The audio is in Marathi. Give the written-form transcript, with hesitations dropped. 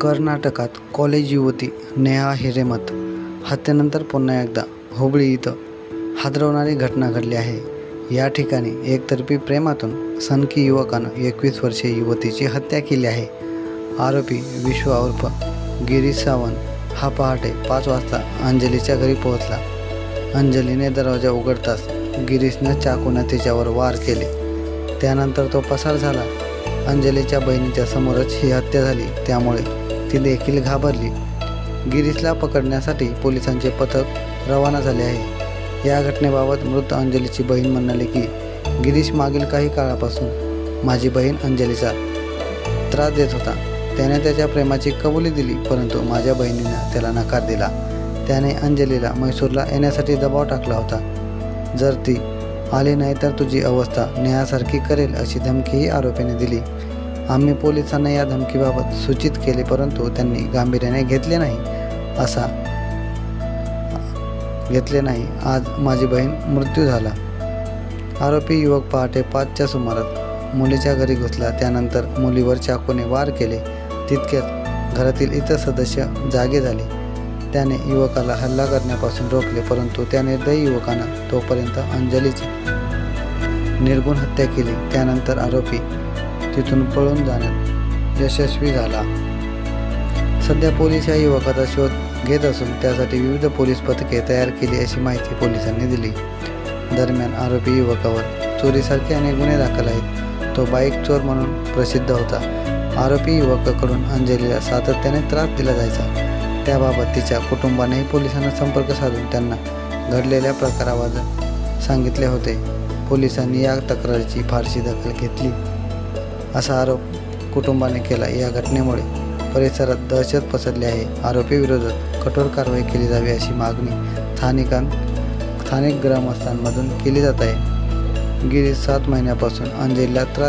कर्नाटकात कॉलेज युवती नेहा हिरेमठ हत्येनंतर पुन्हा एकदा हुबळी इथं हादरवणारी घटना घडली आहे। या ठिकाणी एकतर्फी प्रेमातून सनकी युवकानं 21 वर्षीय युवतीची हत्या केली आहे। आरोपी विश्वा उर्फ गिरीश सावंत हा पहाटे 5 वाजता अंजलीच्या घरी पोहोचला। अंजलीने दरवाजा उघडताच गिरीशनं चाकूने तिच्यावर वार केले। त्यानंतर तो पसार झाला। अंजलीच्या बहिणीच्या समोरच ही हत्या झाली, त्यामुळे ती देखील घाबरली। गिरीशला पकडण्यासाठी पोलिसांचे पथक रवाना झाले आहे। या घटनेबाबत मृत अंजलीची बहीण म्हणाली की गिरीश मागील काही काळापासून माझी बहीण अंजलीचा त्रास देत होता। त्याने त्याच्या प्रेमाची कबुली दिली, परंतु माझ्या बहिणीने त्याला नकार दिला। त्याने अंजलीला म्हैसूरला येण्यासाठी दबाव टाकला होता। जर ती आली नाही तर तुझी अवस्था नेहासारखी करेल अशी धमकीही आरोपीने दिली। आम्ही पोलिसांना या धमकीबाबत सूचित केले, परंतु त्यांनी गांभीर्याने घेतले नाही। आज माझी बहीण मृत्यू झाला। आरोपी युवक पहाटे 5च्या सुमारास मुलीच्या घरी घुसला। त्यानंतर मुलीवर चाकूने वार केले। तितक्यात घरातील इतर सदस्य जागे झाले। त्याने युवकाला हल्ला करण्यापासून रोखले, परंतु त्या निर्दयी युवकानं तोपर्यंत अंजलीची निर्घृण हत्या केली। त्यानंतर आरोपी तिथून पळून जाण्यात यशस्वी झाला। सध्या पोलीस या युवकाचा शोध घेत असून त्यासाठी विविध पोलीस पथके तयार केली अशी माहिती पोलिसांनी दिली। दरम्यान आरोपी युवकावर चोरीसारखे अनेक गुन्हे दाखल आहेत। तो बाईक चोर म्हणून प्रसिद्ध होता। आरोपी युवकाकडून अंजलीला सातत्याने त्रास दिला जायचा। त्याबाबत तिच्या कुटुंबानेही पोलिसांना संपर्क साधून त्यांना घडलेल्या प्रकाराबद्दल सांगितले होते। पोलिसांनी या तक्रारीची फारशी दखल घेतली असा आरोप कुटुंबाने केला। या घटनेमुळे परिसरात दहशत पसरली आहे। आरोपी विरोधात कठोर कारवाई केली जावी अशी मागणी स्थानिक ग्रामस्थांमधून केली जात आहे। गेली 7 महिन्यापासून अंजलीला त्रास